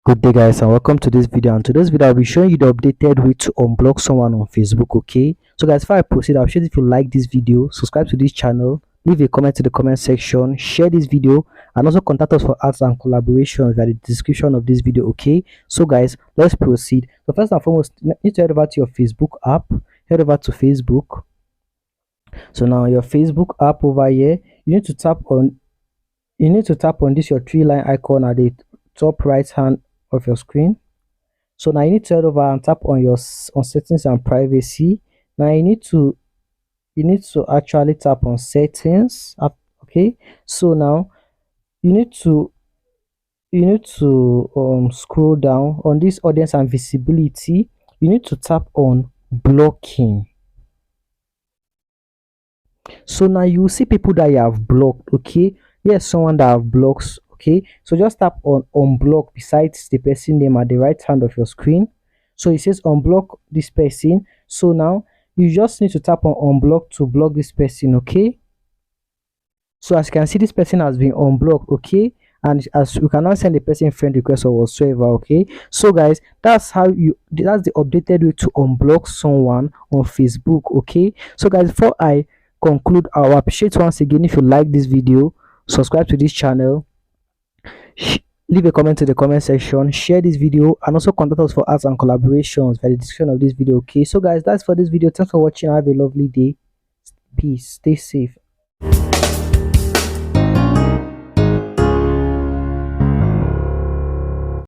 Good day guys, and welcome to this video. And today's video I'll be showing you the updated way to unblock someone on Facebook. Okay, so guys, before I proceed, I'll share if you like this video, subscribe to this channel, leave a comment in the comment section, share this video, and also contact us for arts and collaborations via the description of this video. Okay, so guys, let's proceed. So first and foremost, you need to head over to your Facebook app. Head over to Facebook. So now your Facebook app over here, you need to tap on this your three line icon at the top right hand of your screen. So now you need to head over and tap on your settings and privacy. Now you need to actually tap on settings. Okay, so now you need to scroll down on this audience and visibility. You need to tap on blocking. So now you will see people that you have blocked. Okay, here's someone that have blocked. Okay, so just tap on unblock besides the person name at the right hand of your screen. So it says unblock this person. So now you just need to tap on unblock to block this person. Okay, so as you can see, this person has been unblocked. Okay, and as you cannot send the person friend request or whatsoever. Okay, so guys, that's the updated way to unblock someone on Facebook. Okay, so guys, before I conclude, I will appreciate once again if you like this video, subscribe to this channel, leave a comment in the comment section, share this video, and also contact us for arts and collaborations via the description of this video. Okay, so guys, that's for this video. Thanks for watching. Have a lovely day. Peace. Stay safe.